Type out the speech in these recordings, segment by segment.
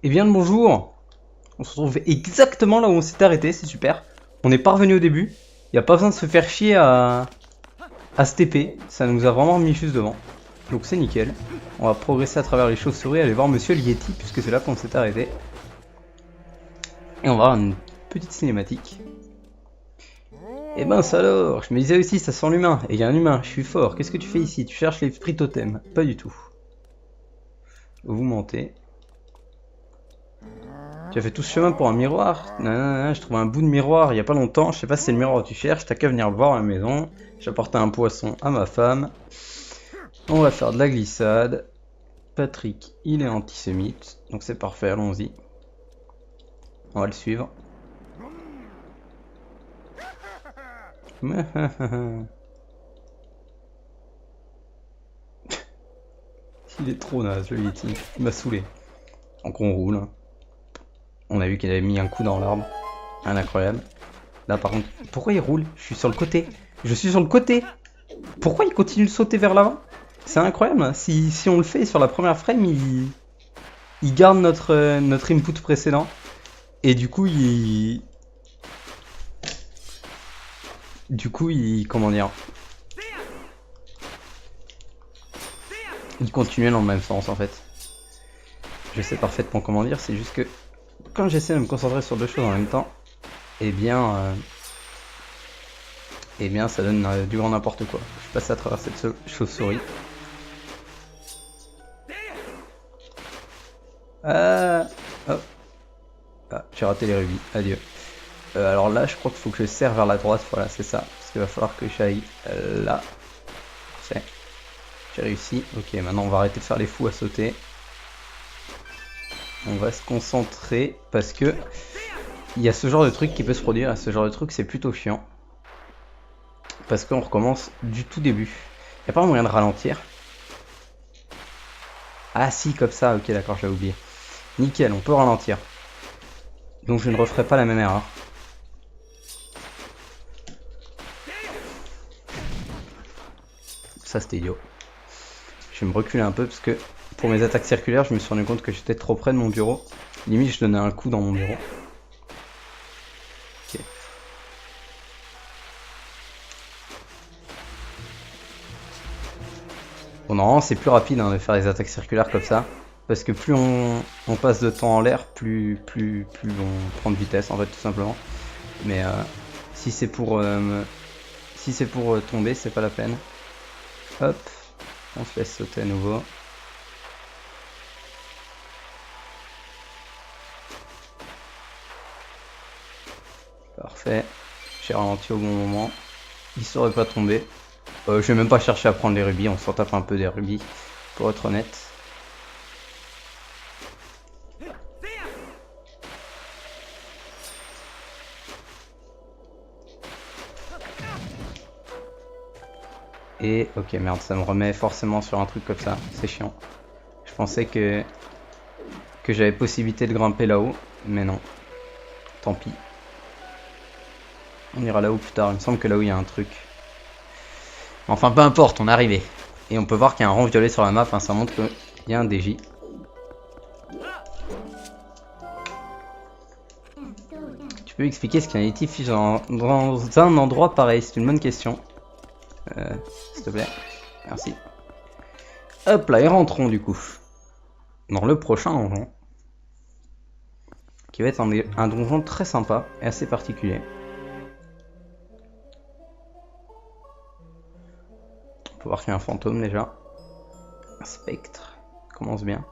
Eh bien le bonjour. On se retrouve exactement là où on s'est arrêté, c'est super. On est pas revenu au début. Il n'y a pas besoin de se faire chier à se TP. Ça nous a vraiment mis juste devant. Donc c'est nickel. On va progresser à travers les chauves-souris, aller voir Monsieur le Yeti, puisque c'est là qu'on s'est arrêté. Et on va avoir une petite cinématique. Eh ben ça alors, je me disais aussi, ça sent l'humain. Et il y a un humain, je suis fort. Qu'est-ce que tu fais ici? Tu cherches l'esprit totem? Pas du tout. Vous mentez. Tu as fait tout ce chemin pour un miroir? Nanana, je trouve un bout de miroir il y a pas longtemps. Je sais pas si c'est le miroir que tu cherches. T'as qu'à venir le voir à la maison. J'ai apporté un poisson à ma femme. On va faire de la glissade. Patrick, il est antisémite. Donc c'est parfait, allons-y. On va le suivre. Il est trop naze, le Yeti. Il m'a saoulé. Donc on roule. On a vu qu'il avait mis un coup dans l'arbre. Un incroyable. Là par contre, pourquoi il roule? Je suis sur le côté. Je suis sur le côté. Pourquoi il continue de sauter vers l'avant? C'est incroyable. Hein. Si on le fait sur la première frame, il garde notre input précédent. Et du coup, comment dire? Il continue dans le même sens en fait. Je sais parfaitement comment dire, c'est juste que quand j'essaie de me concentrer sur deux choses en même temps, eh bien ça donne du grand n'importe quoi. Je passe à travers cette chauve-souris. Oh. Ah, j'ai raté les rubis, adieu. Alors là, je crois qu'il faut que je serre vers la droite, voilà, c'est ça. Parce qu'il va falloir que j'aille là. Parfait. J'ai réussi. Ok, maintenant on va arrêter de faire les fous à sauter. On va se concentrer parce que il y a ce genre de truc qui peut se produire. Et ce genre de truc, c'est plutôt chiant. Parce qu'on recommence du tout début. Il n'y a pas moyen de ralentir. Ah si, comme ça, ok, d'accord, j'avais oublié. Nickel, on peut ralentir. Donc je ne referai pas la même erreur. Ça c'était idiot. Je vais me reculer un peu parce que pour mes attaques circulaires, je me suis rendu compte que j'étais trop près de mon bureau. Limite, je donnais un coup dans mon bureau. Ok. Bon, normalement, c'est plus rapide hein, de faire des attaques circulaires comme ça. Parce que plus on passe de temps en l'air, plus on prend de vitesse en fait, tout simplement. Mais si c'est pour tomber, c'est pas la peine. Hop, on se laisse sauter à nouveau. Parfait, j'ai ralenti au bon moment. Il saurait pas tomber. Je vais même pas chercher à prendre les rubis, on s'en tape un peu des rubis, pour être honnête. Et ok merde, ça me remet forcément sur un truc comme ça, c'est chiant. Je pensais que j'avais possibilité de grimper là-haut, mais non. Tant pis. On ira là-haut plus tard, il me semble que là-haut il y a un truc. Enfin peu importe, on est arrivé. Et on peut voir qu'il y a un rond violet sur la map, hein, ça montre qu'il y a un DJ. Tu peux expliquer ce qu'un Yeti fiche dans un endroit pareil? C'est une bonne question. S'il te plaît. Merci. Hop là, et rentrons du coup. Dans le prochain donjon. Qui va être un donjon très sympa et assez particulier. On peut voir qu'il y a un fantôme déjà. Un spectre. Commence bien.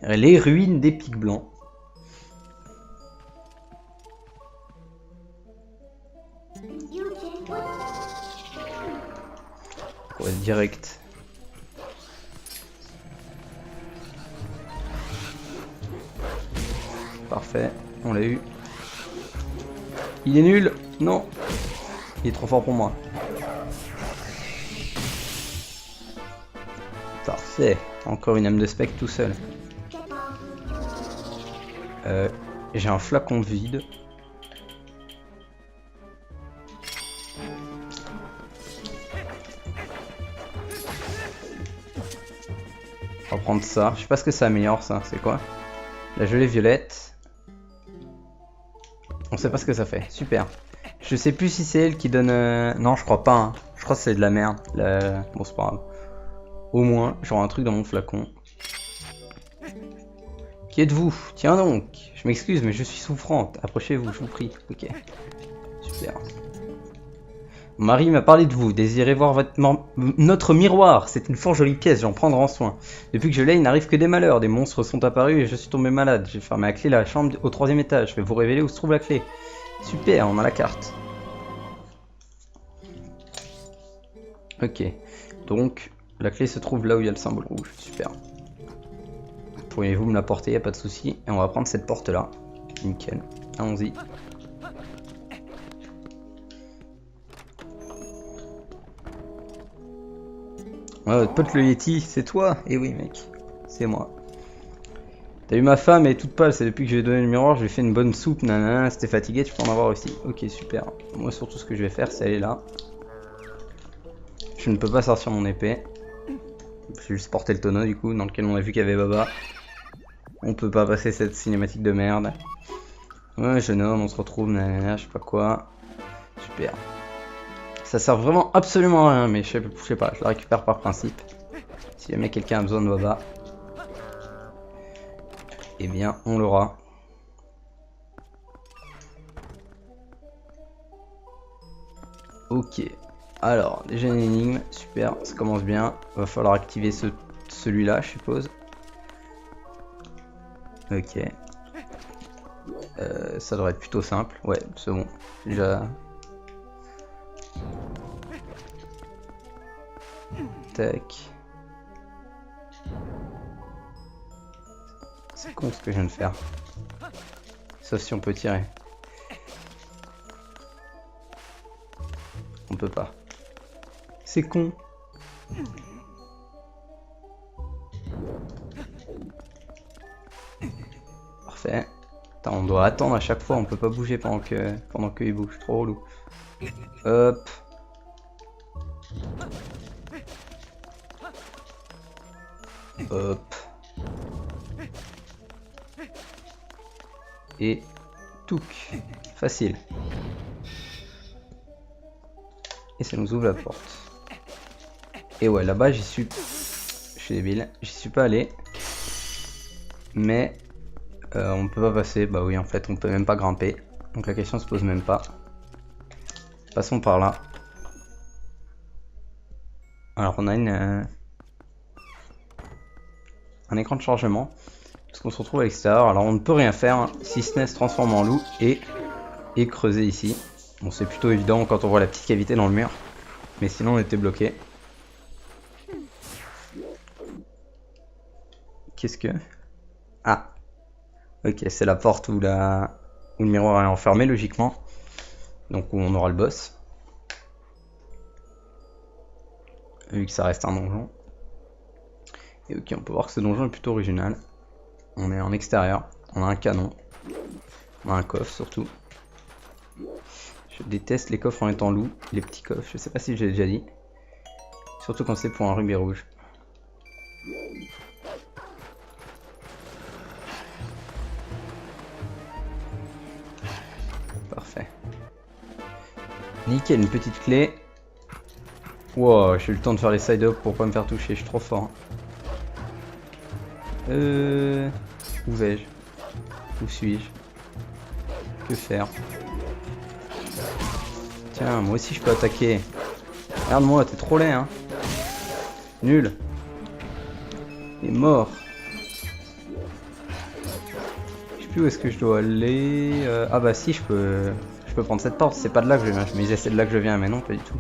Les ruines des pics blancs. Pour être direct. Parfait, on l'a eu. Il est nul. Non. Il est trop fort pour moi. Parfait. Encore une âme de spectre tout seul. J'ai un flacon vide. On va prendre ça. Je sais pas ce que ça améliore ça. C'est quoi? La gelée violette. On sait pas ce que ça fait. Super. Je sais plus si c'est elle qui donne... Non, je crois pas. Hein. Je crois que c'est de la merde. Bon, c'est pas grave. Au moins, j'aurai un truc dans mon flacon. Qui êtes-vous? Tiens donc. Je m'excuse, mais je suis souffrante. Approchez-vous, je vous prie. Ok. Super. Mon mari m'a parlé de vous. Désirez voir notre miroir. C'est une fort jolie pièce, j'en prendrai en soin. Depuis que je l'ai, il n'arrive que des malheurs. Des monstres sont apparus et je suis tombé malade. J'ai fermé la clé la chambre au 3e étage. Je vais vous révéler où se trouve la clé. Super, on a la carte. Ok. Donc, la clé se trouve là où il y a le symbole rouge. Super. Pourriez-vous me l'apporter, y a pas de souci. Et on va prendre cette porte là. Nickel. Allons-y. Ouais, pote le Yeti, c'est toi? Eh oui mec, c'est moi. T'as eu ma femme, elle est toute pâle, c'est depuis que je lui ai donné le miroir, je lui ai fait une bonne soupe, nanana, c'était fatigué, tu peux en avoir aussi. Ok, super. Moi surtout ce que je vais faire, c'est aller là. Je ne peux pas sortir mon épée. Je vais juste porter le tonneau du coup, dans lequel on a vu qu'il y avait Baba. On peut pas passer cette cinématique de merde. Ouais, jeune homme, on se retrouve, nanana, je sais pas quoi. Super. Ça sert vraiment absolument à rien, mais je sais pas, je la récupère par principe. Si jamais quelqu'un a besoin de Baba, eh bien, on l'aura. Ok. Alors, déjà une énigme, super, ça commence bien. Va falloir activer celui-là, je suppose. Ok. Ça devrait être plutôt simple. Ouais, c'est bon. Déjà. Tac. C'est con ce que je viens de faire. Sauf si on peut tirer. On peut pas. C'est con. Parfait. Attends, on doit attendre à chaque fois, on peut pas bouger pendant que il bouge. Trop relou. Hop. Hop. Et touc. Facile. Et ça nous ouvre la porte. Et ouais, là-bas, j'y suis... Je suis débile. J'y suis pas allé. Mais... on peut pas passer. Bah oui, en fait, on peut même pas grimper. Donc la question se pose même pas. Passons par là. Alors, on a un écran de chargement. Parce qu'on se retrouve à l'extérieur. Alors, on ne peut rien faire. Hein, si ce n'est se transformer en loup et creuser ici. Bon, c'est plutôt évident quand on voit la petite cavité dans le mur. Mais sinon, on était bloqué. Qu'est-ce que... Ah. Ok, c'est la porte où le miroir est enfermé, logiquement. Donc, où on aura le boss. Vu que ça reste un donjon. Et ok, on peut voir que ce donjon est plutôt original. On est en extérieur. On a un canon. On a un coffre, surtout. Je déteste les coffres en étant loup. Les petits coffres, je sais pas si j'ai déjà dit. Surtout quand c'est pour un rubis rouge. Parfait. Nickel, une petite clé. Wow, j'ai eu le temps de faire les side-up pour pas me faire toucher, je suis trop fort. Où vais-je? Où suis-je? Que faire? Tiens, moi aussi je peux attaquer. Regarde-moi, t'es trop laid, hein. Nul. Il est mort. Je sais plus où est-ce que je dois aller. Ah bah si, je peux prendre cette porte. C'est pas de là que je viens. Je me disais c'est de là que je viens, mais non, pas du tout.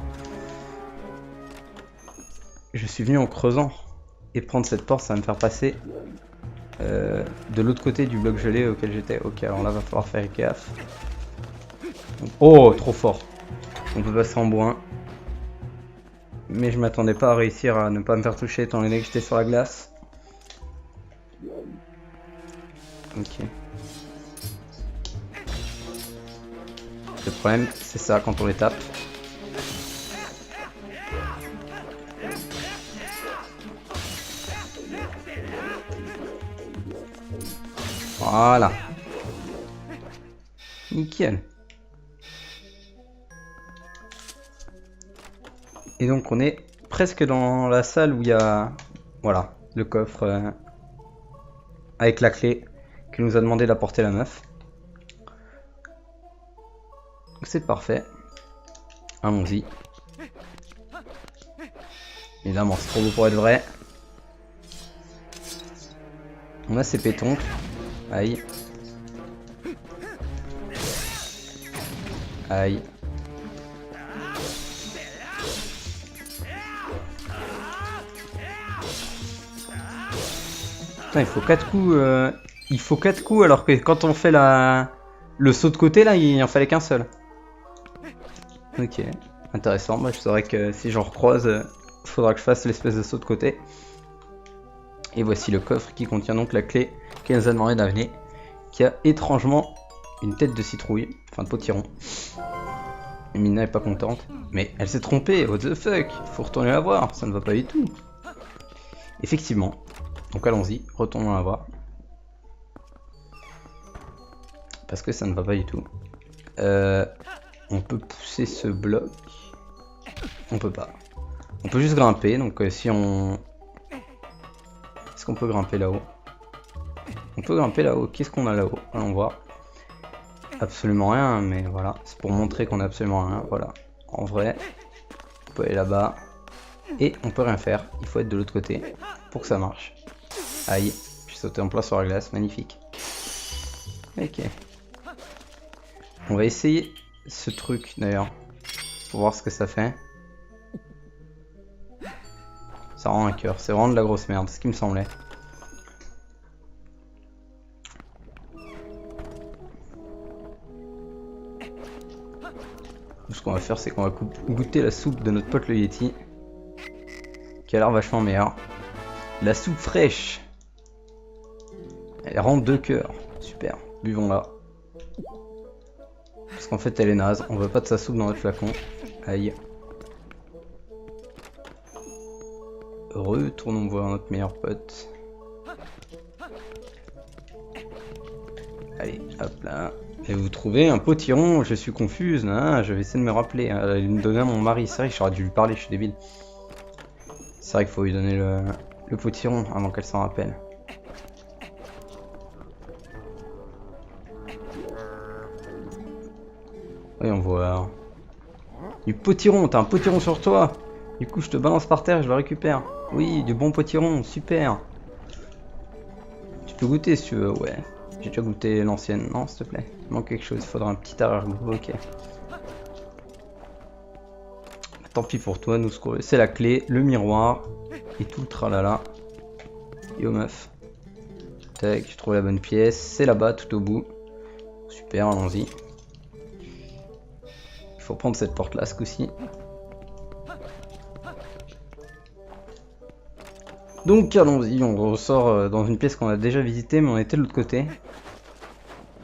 Je suis venu en creusant. Et prendre cette porte, ça va me faire passer de l'autre côté du bloc gelé auquel j'étais. Ok, alors là, va falloir faire gaffe. Oh, trop fort. On peut passer en bois. Mais je m'attendais pas à réussir à ne pas me faire toucher étant donné que j'étais sur la glace. Ok. Le problème, c'est ça quand on les tape. Voilà. Nickel. Et donc on est presque dans la salle où il y a, voilà, le coffre avec la clé que nous a demandé d'apporter la meuf. Donc c'est parfait. Allons-y. Évidemment, c'est trop beau pour être vrai. On a ces pétoncles. Aïe. Aïe. Putain, il faut 4 coups. Il faut 4 coups alors que quand on fait le saut de côté là, il en fallait qu'un seul. Ok, intéressant. Moi, je saurais que si j'en recroise, faudra que je fasse l'espèce de saut de côté. Et voici le coffre qui contient donc la clé qu'elle nous a demandé d'amener, qui a étrangement une tête de citrouille, enfin de potiron. Et Mina est pas contente, mais elle s'est trompée. What the fuck? Faut retourner la voir, ça ne va pas du tout. Effectivement. Donc allons-y, retournons la voir. Parce que ça ne va pas du tout. On peut pousser ce bloc. On peut pas. On peut juste grimper, donc si on... Est-ce qu'on peut grimper là-haut? On peut grimper là-haut. Qu'est-ce qu'on a là-haut? Allons voir. Absolument rien, mais voilà. C'est pour montrer qu'on a absolument rien. Voilà. En vrai, on peut aller là-bas. Et on peut rien faire. Il faut être de l'autre côté pour que ça marche. Aïe. J'ai sauté en plein sur la glace. Magnifique. Ok. On va essayer ce truc d'ailleurs. Pour voir ce que ça fait. Ça rend un cœur. C'est vraiment de la grosse merde. Ce qui me semblait. Ce qu'on va faire, c'est qu'on va goûter la soupe de notre pote le Yeti. Qui a l'air vachement meilleure. La soupe fraîche. Elle rend 2 cœurs. Super. Buvons-la. Parce qu'en fait, elle est naze. On veut pas de sa soupe dans notre flacon. Aïe. Retournons voir notre meilleur pote. Allez, hop là. Et vous trouvez un potiron, je suis confuse. Ah, je vais essayer de me rappeler. Il me donnait à mon mari. C'est vrai que j'aurais dû lui parler, je suis débile. C'est vrai qu'il faut lui donner le potiron avant qu'elle s'en rappelle. Voyons voir. Du potiron, t'as un potiron sur toi. Du coup, je te balance par terre et je le récupère. Oui, du bon potiron, super. Tu peux goûter si tu veux, ouais. J'ai déjà goûté l'ancienne, non, s'il te plaît. Il manque quelque chose, il faudra un petit arrière-goût, ok. Tant pis pour toi, nous c'est la clé, le miroir et tout le tralala. Yo meuf. Tac, je trouve la bonne pièce, c'est là-bas tout au bout. Super, allons-y. Il faut prendre cette porte là ce coup-ci. Donc allons-y, on ressort dans une pièce qu'on a déjà visitée, mais on était de l'autre côté.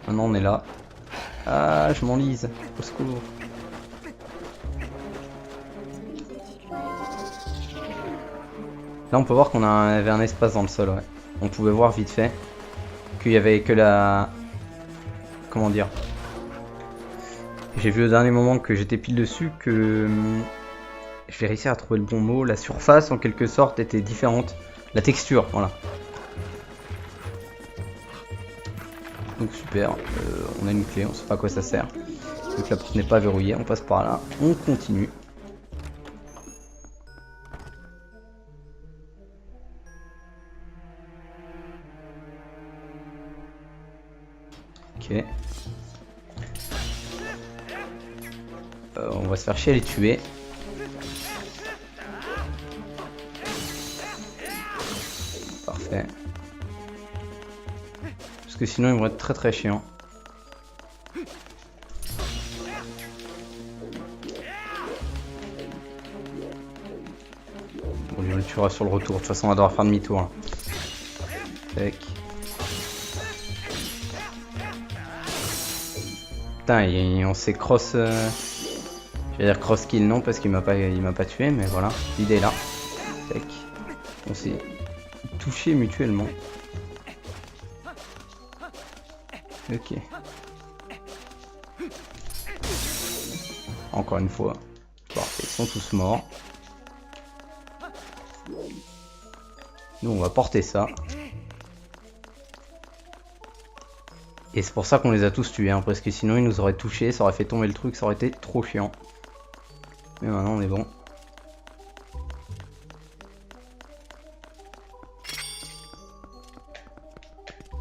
Maintenant on est là. Ah, je m'enlise, au secours. Là on peut voir qu'on avait un espace dans le sol, ouais. On pouvait voir vite fait qu'il y avait que la... Comment dire? J'ai vu au dernier moment que j'étais pile dessus que... Je vais réussir à trouver le bon mot. La surface en quelque sorte était différente. La texture, voilà. Donc super, on a une clé, on sait pas à quoi ça sert. Donc la porte n'est pas verrouillée, on passe par là, on continue. Ok. On va se faire chier à les tuer. Parfait. Parce que sinon ils vont être très très chiants. Bon, on le tuera sur le retour. De toute façon on va devoir faire demi-tour. Hein. Tac. Putain, on s'est cross... Je vais dire cross kill non parce qu'il m'a pas tué, mais voilà, l'idée est là. Tac. On s'est touché mutuellement. Ok. Encore une fois. Parfait, ils sont tous morts. Nous on va porter ça. Et c'est pour ça qu'on les a tous tués, hein, parce que sinon ils nous auraient touché, ça aurait fait tomber le truc, ça aurait été trop chiant. Mais maintenant on est bon.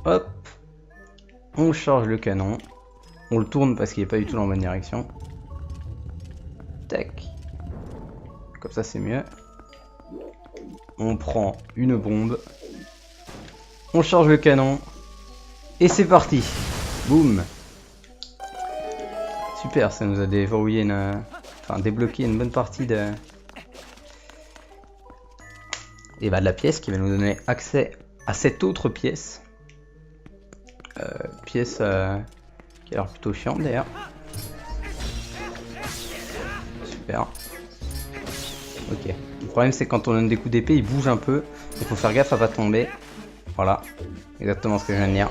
Hop. On charge le canon. On le tourne parce qu'il n'est pas du tout dans la bonne direction. Tac. Comme ça c'est mieux. On prend une bombe. On charge le canon. Et c'est parti. Boum. Super, ça nous a déverrouillé enfin débloqué une bonne partie de... Et bah de la pièce qui va nous donner accès à cette autre pièce. Pièce qui a l'air plutôt chiante d'ailleurs. Super. Ok. Le problème c'est quand on donne des coups d'épée, il bouge un peu. Il faut faire gaffe à pas tomber. Voilà. Exactement ce que je viens de dire.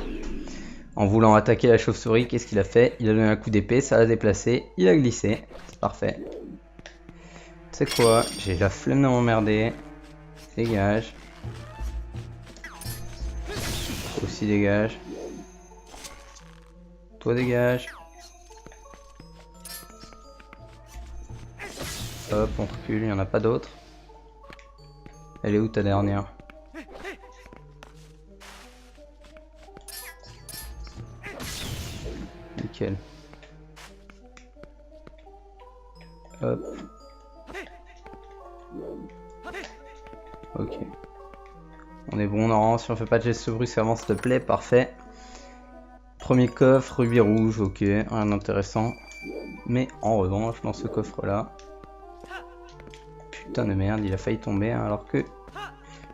En voulant attaquer la chauve-souris, qu'est-ce qu'il a fait? Il a donné un coup d'épée, ça l'a déplacé, il a glissé. C'est parfait. Tu sais quoi? J'ai la flemme de m'emmerder. Dégage. Toi aussi dégage. Toi dégage. Hop, on recule, il n'y en a pas d'autres. Elle est où ta dernière? Nickel. Hop. Ok. On est bon, non, si on fait pas de geste brusque avant s'il te plaît, parfait. Premier coffre, rubis rouge, ok, rien d'intéressant. Mais en revanche, dans ce coffre là... Putain de merde, il a failli tomber hein, alors que...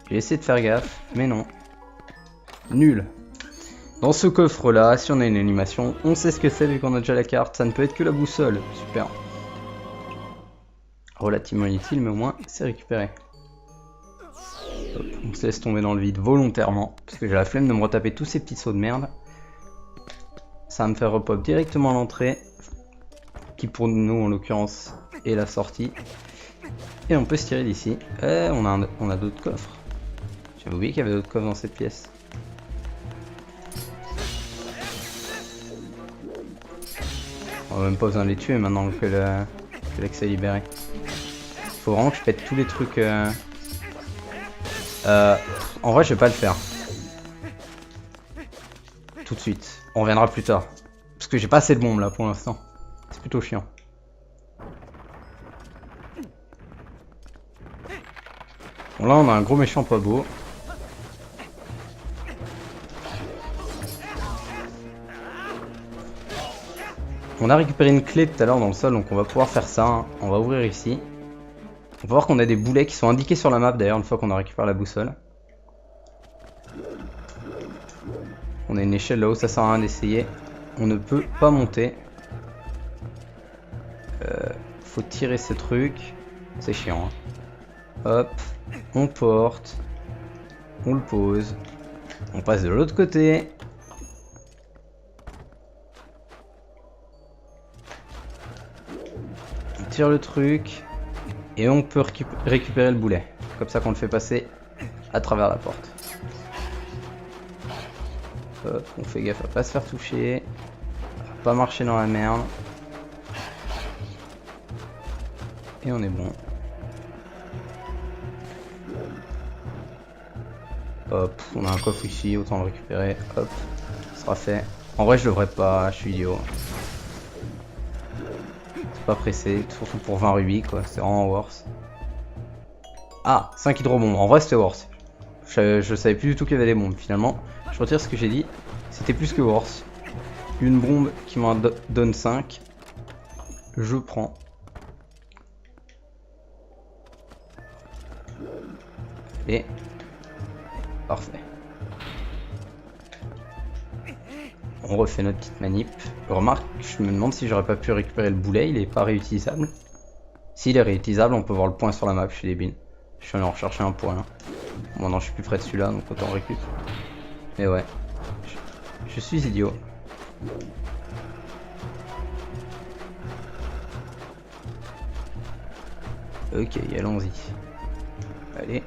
J'ai essayé de faire gaffe, mais non. Nul. Dans ce coffre là, si on a une animation, on sait ce que c'est vu qu'on a déjà la carte, ça ne peut être que la boussole. Super. Relativement inutile, mais au moins c'est récupéré. Hop, on se laisse tomber dans le vide volontairement, parce que j'ai la flemme de me retaper tous ces petits sauts de merde. Ça va me faire repop directement à l'entrée, qui pour nous en l'occurrence est la sortie. Et on peut se tirer d'ici. On a d'autres coffres. J'avais oublié qu'il y avait d'autres coffres dans cette pièce. On n'a même pas besoin de les tuer maintenant que l'accès est libéré. Faut vraiment que je pète tous les trucs. En vrai, je vais pas le faire. Tout de suite. On reviendra plus tard. Parce que j'ai pas assez de bombes là pour l'instant. C'est plutôt chiant. Bon, là, on a un gros méchant pas beau. On a récupéré une clé tout à l'heure dans le sol, donc on va pouvoir faire ça. Hein. On va ouvrir ici. On va voir qu'on a des boulets qui sont indiqués sur la map d'ailleurs une fois qu'on a récupéré la boussole. On a une échelle là-haut, ça sert à rien d'essayer. On ne peut pas monter. Faut tirer ce truc. C'est chiant. Hein. Hop, on porte. On le pose. On passe de l'autre côté. On tire le truc. Et on peut récupérer le boulet. Comme ça qu'on le fait passer à travers la porte. Hop, on fait gaffe à pas se faire toucher. À pas marcher dans la merde. Et on est bon. Hop, on a un coffre ici, autant le récupérer. Hop, ce sera fait. En vrai, je devrais pas, je suis idiot. C'est pas pressé, surtout pour 20 rubis, quoi. C'est vraiment worse. Ah, 5 hydrobombes. En vrai, c'était worse. Je savais plus du tout qu'il y avait des bombes. Finalement, je retire ce que j'ai dit. C'était plus que worse. Une bombe qui m'en donne 5. Je prends. Et parfait. On refait notre petite manip. Remarque, je me demande si j'aurais pas pu récupérer le boulet, il est pas réutilisable. S'il est réutilisable, on peut voir le point sur la map, je suis débile. Je suis allé en rechercher un point. Bon non, je suis plus près de celui-là, donc autant récupérer. Mais ouais, je suis idiot. Ok, allons-y. Allez.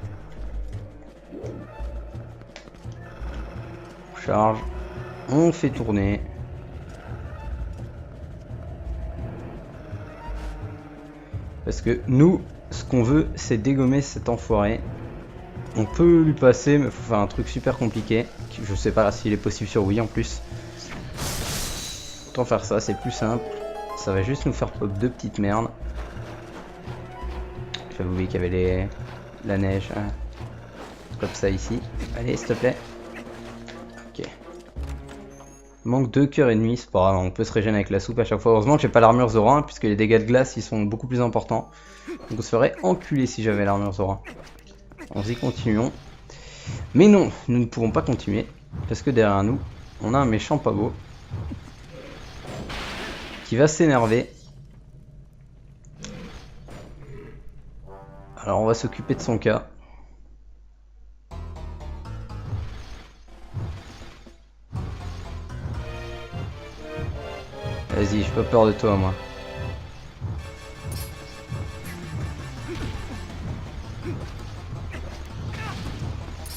On charge. On fait tourner. Parce que nous, ce qu'on veut, c'est dégommer cet enfoiré. On peut lui passer, mais il faut faire un truc super compliqué. Je sais pas s'il est possible sur Wii en plus. Autant faire ça, c'est plus simple. Ça va juste nous faire pop deux petites merdes. J'avais oublié qu'il y avait la neige. Hein. Comme ça ici. Allez, s'il te plaît. Ok. Manque 2 cœurs et demi, c'est pas grave, on peut se régénérer avec la soupe à chaque fois. Heureusement que j'ai pas l'armure Zora, hein, puisque les dégâts de glace ils sont beaucoup plus importants. Donc on se ferait enculer si j'avais l'armure Zora. On-y, continuons. Mais non, nous ne pouvons pas continuer, parce que derrière nous, on a un méchant pas beau. Qui va s'énerver. Alors on va s'occuper de son cas. Vas-y, j'ai pas peur de toi, moi.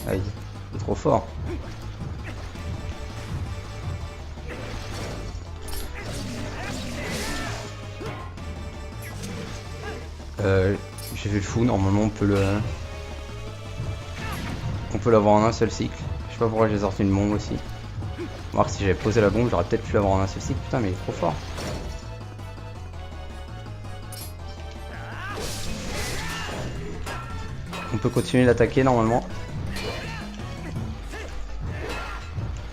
Aïe, c'est trop fort. J'ai vu le fou, normalement on peut l'avoir en un seul cycle. Je sais pas pourquoi j'ai sorti une bombe aussi. Voir si j'avais posé la bombe, j'aurais peut-être pu l'avoir en un seul cycle. Putain, mais il est trop fort. On peut continuer d'attaquer normalement.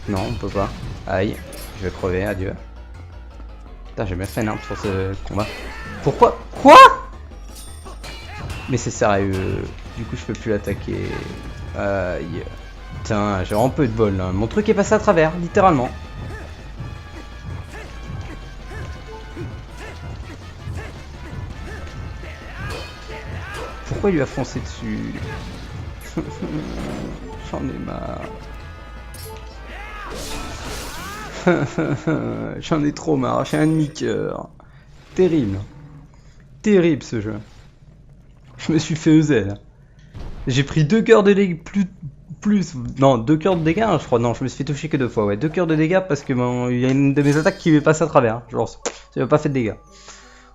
Non, on peut pas. Aïe, je vais crever, adieu. Putain, j'ai bien fait n'importe sur ce combat. Pourquoi? Quoi? Mais c'est sérieux. Du coup, je peux plus l'attaquer. Aïe. Putain, j'ai vraiment peu de bol là. Mon truc est passé à travers, littéralement. Pourquoi il lui a foncé dessus? J'en ai marre. J'en ai trop marre, j'ai un demi-cœur. Terrible. Terrible ce jeu. Je me suis fait EZ. J'ai pris 2 cœurs de dégâts non, 2 cœurs de dégâts, hein, je crois. Non, je me suis fait toucher que 2 fois, ouais. 2 cœurs de dégâts parce que il y a une de mes attaques qui m'est passée à travers. Genre, ça m'a pas fait de dégâts.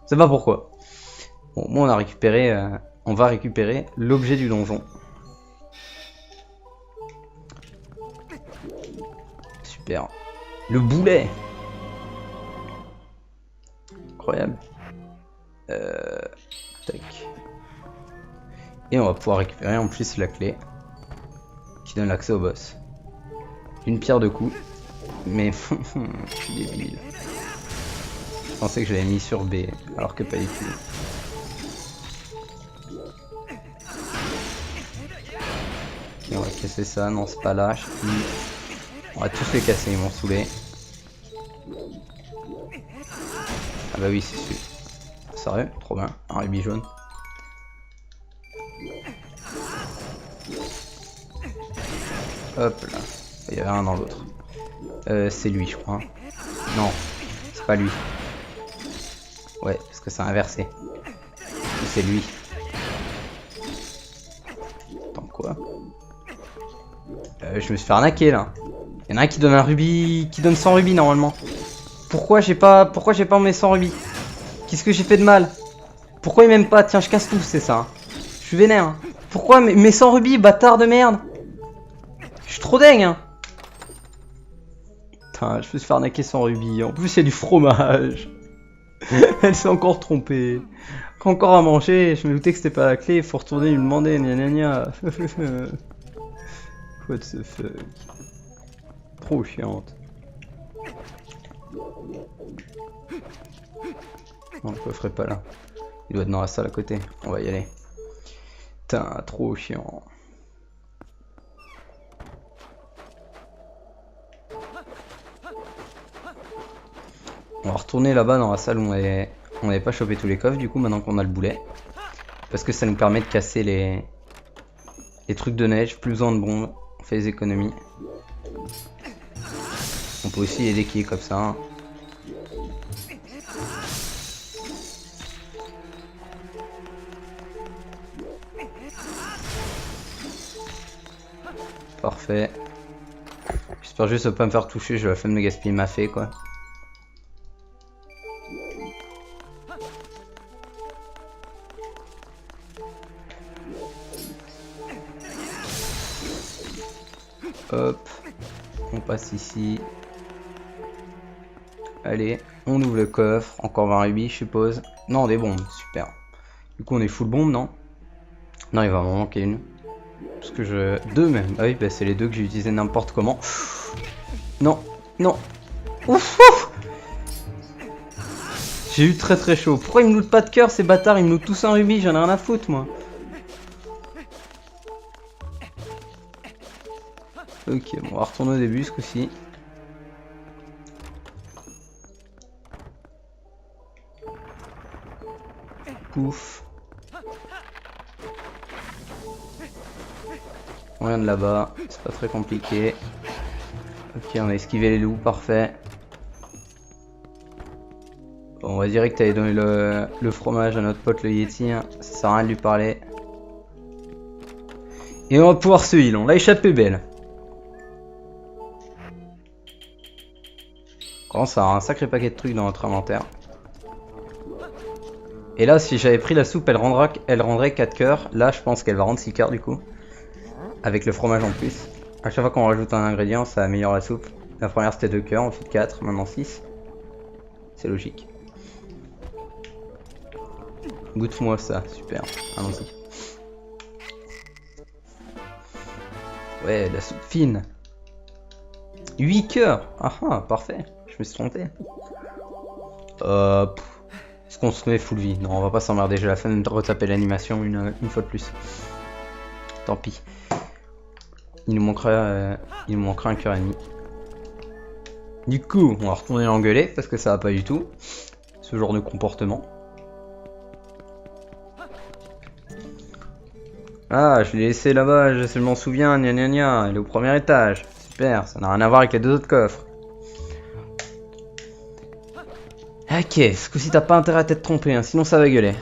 Je sais pas pourquoi. Bon, moi on a récupéré, on va récupérer l'objet du donjon. Super. Le boulet. Incroyable. Tac. Et on va pouvoir récupérer en plus la clé qui donne l'accès au boss. Une pierre de coups. Mais je suis débile. Je pensais que je l'avais mis sur B alors que pas du tout. Ok, on va casser ça. Non, c'est pas là. Je sais plus. On va tous les casser, ils m'ont saoulé. Ah bah oui, c'est sûr. Sérieux? Trop bien. Un rubis jaune. Hop là. Il y avait un dans l'autre. C'est lui, je crois. Non, c'est pas lui. Ouais, parce que c'est inversé. C'est lui. Attends, quoi? Je me suis fait arnaquer là. Il y en a un qui donne un rubis, qui donne 100 rubis normalement. Pourquoi j'ai pas mes 100 rubis? Qu'est-ce que j'ai fait de mal? Pourquoi il m'aime pas? Tiens, je casse tout, c'est ça. Je suis vénère. Hein. Pourquoi mes 100 rubis, bâtard de merde? Je suis trop dingue. Hein. Putain, je me suis fait arnaquer 100 rubis. En plus, il y a du fromage. Elle s'est encore trompée. Encore à manger. Je me doutais que c'était pas la clé. Il faut retourner lui demander. Gna gna gna. What the fuck. Trop chiante. Non, le coffre est pas là. Il doit être dans la salle à côté. On va y aller. Putain, trop chiant. On va retourner là-bas dans la salle où on n'avait pas chopé tous les coffres, du coup, maintenant qu'on a le boulet. Parce que ça nous permet de casser les trucs de neige, plus besoin de bombes, on fait des économies. On peut aussi aider qui est comme ça. Parfait. J'espère juste de pas me faire toucher, je vais la flemme de gaspiller ma fée quoi. Hop, on passe ici. Allez, on ouvre le coffre, encore 20 rubis je suppose. Non, des bombes, super. Du coup on est full bombe, non? Non, il va m'en manquer une. Parce que je... Deux même. Ah oui, bah c'est les deux que j'ai utilisé n'importe comment. Non, non. Ouf, ouf. J'ai eu très chaud. Pourquoi ils me lootent pas de cœur ces bâtards? Ils me lootent tous un rubis, j'en ai rien à foutre moi. Ok, bon, on va retourner au début ce coup-ci. Pouf. On vient de là-bas, c'est pas très compliqué. Ok, on a esquivé les loups, parfait. Bon, on va direct aller donner le fromage à notre pote le Yeti, hein. Ça sert à rien de lui parler. Et on va pouvoir se heal, on l'a échappé belle. Quand ça a un sacré paquet de trucs dans notre inventaire. Et là, si j'avais pris la soupe, elle rendrait 4 cœurs. Là, je pense qu'elle va rendre 6 cœurs du coup. Avec le fromage en plus. À chaque fois qu'on rajoute un ingrédient, ça améliore la soupe. La première c'était 2 cœurs, ensuite 4, maintenant 6. C'est logique. Goûte-moi ça, super. Allons-y. Ouais, la soupe fine. 8 cœurs. Ah ah, parfait. Je me suis trompé. Est-ce qu'on se met full vie? Non, on va pas s'emmerder. J'ai la flemme de retaper l'animation une fois de plus. Tant pis. Il nous manquera un cœur et demi. Du coup, on va retourner l'engueuler parce que ça va pas du tout. Ce genre de comportement. Ah, je l'ai laissé là-bas, je m'en souviens, gna gna gna. Elle est au premier étage. Super, ça n'a rien à voir avec les deux autres coffres. Ok, ce coup-ci t'as pas intérêt à t'être trompé, hein, sinon ça va gueuler.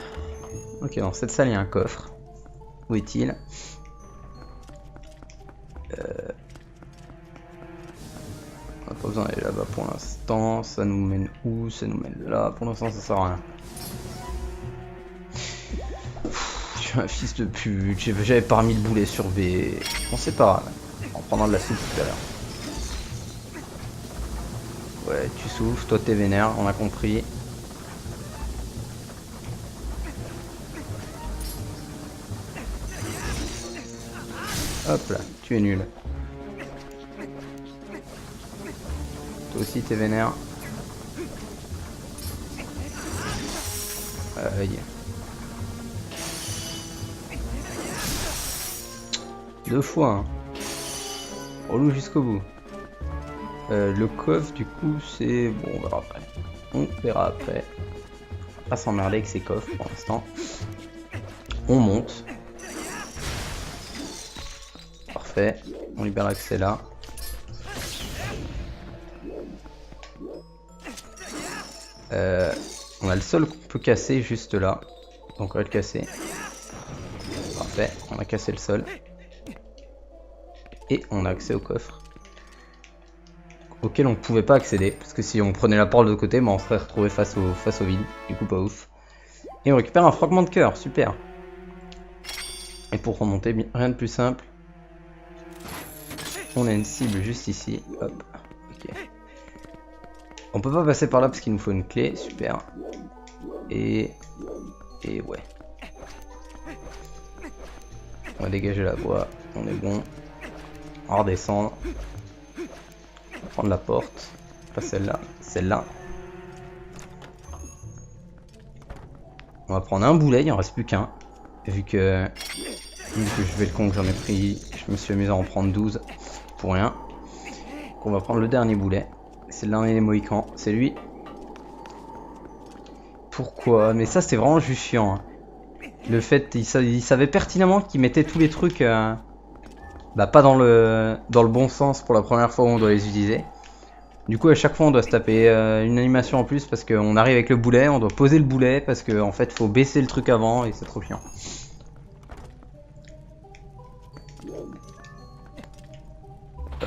Ok, dans cette salle il y a un coffre. Où est-il? On n'a pas besoin d'aller là-bas pour l'instant. Ça nous mène où? Ça nous mène là. Pour l'instant ça sert à rien. Je suis un fils de pute. J'avais pas remis le boulet sur B. Bon c'est pas grave. On prendra de la soupe tout à l'heure. Ouais, tu souffles, toi t'es vénère, on a compris. Hop là, tu es nul. Toi aussi t'es vénère. Aïe. 2 fois. Hein. Relou jusqu'au bout. Le coffre du coup c'est... Bon on verra après. On verra après. On va pas s'emmerder avec ces coffres pour l'instant. On monte. Parfait. On libère l'accès là. On a le sol qu'on peut casser juste là. Donc on va le casser. Parfait. On a cassé le sol. Et on a accès au coffre. Auquel on ne pouvait pas accéder. Parce que si on prenait la porte de l'autre côté, bah on serait retrouvé face au vide. Du coup pas ouf. Et on récupère un fragment de cœur. Super. Et pour remonter, rien de plus simple. On a une cible juste ici. Hop. Ok. On peut pas passer par là parce qu'il nous faut une clé. Super. Et ouais. On va dégager la voie. On est bon. On va redescendre. On va prendre la porte. Pas celle-là. Celle-là. On va prendre un boulet. Il en reste plus qu'un. Vu que je vais le con que j'en ai pris. Je me suis amusé à en prendre 12. Pour rien. Donc on va prendre le dernier boulet. C'est le dernier des Mohicans. C'est lui. Pourquoi? Mais ça c'est vraiment juste chiant. Hein. Le fait, il savait pertinemment qu'il mettait tous les trucs bah, pas dans le bon sens pour la première fois où on doit les utiliser. Du coup à chaque fois on doit se taper une animation en plus parce qu'on arrive avec le boulet, on doit poser le boulet parce qu'en fait faut baisser le truc avant et c'est trop chiant.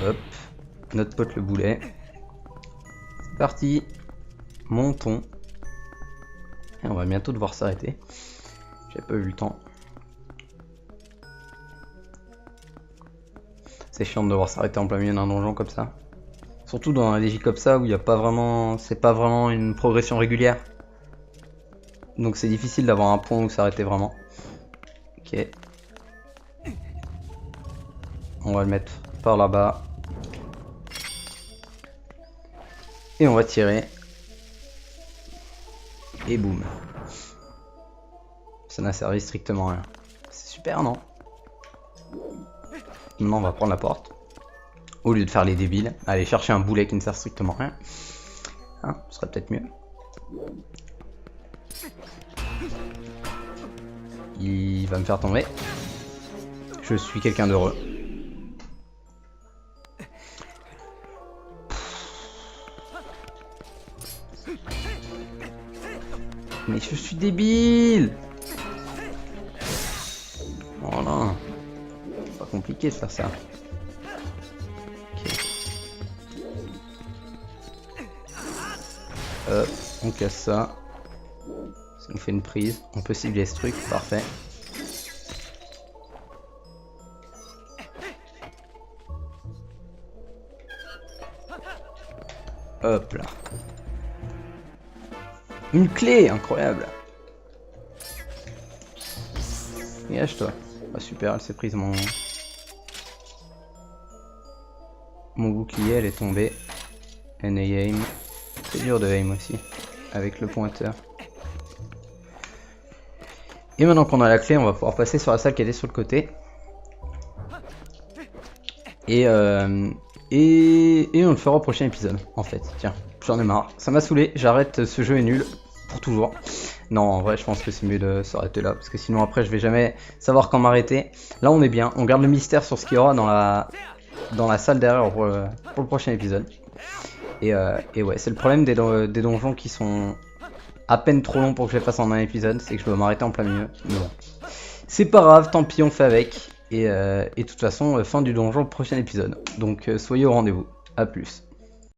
Hop, notre pote le boulet. C'est parti, montons. Et on va bientôt devoir s'arrêter. J'ai pas eu le temps. C'est chiant de devoir s'arrêter en plein milieu d'un donjon comme ça. Surtout dans un LJ comme ça où il n'y a pas vraiment, c'est pas vraiment une progression régulière. Donc c'est difficile d'avoir un point où s'arrêter vraiment. Ok. On va le mettre par là-bas. Et on va tirer. Et boum. Ça n'a servi strictement à rien. C'est super, non? Maintenant on va prendre la porte. Au lieu de faire les débiles, aller chercher un boulet qui ne sert strictement à rien. Hein, ce serait peut-être mieux. Il va me faire tomber. Je suis quelqu'un d'heureux. Mais je suis débile. Voilà. C'est pas compliqué de faire ça. Hop, on casse ça. Ça nous fait une prise. On peut cibler ce truc, parfait. Hop là. Une clé, incroyable. Dégage-toi. Ah, super, elle s'est prise mon bouclier, elle est tombée. NA aim. C'est dur de aim aussi, avec le pointeur. Et maintenant qu'on a la clé, on va pouvoir passer sur la salle qui était sur le côté. Et on le fera au prochain épisode, en fait. Tiens, j'en ai marre. Ça m'a saoulé, j'arrête, ce jeu est nul. Pour toujours. Non, en vrai, je pense que c'est mieux de s'arrêter là. Parce que sinon, après, je vais jamais savoir quand m'arrêter. Là, on est bien. On garde le mystère sur ce qu'il y aura dans la salle derrière pour le prochain épisode. Et ouais, c'est le problème des donjons qui sont à peine trop longs pour que je les fasse en un épisode. C'est que je dois m'arrêter en plein milieu. Mais bon. C'est pas grave, tant pis, on fait avec. Et de toute façon, fin du donjon, prochain épisode. Donc, soyez au rendez-vous. A plus.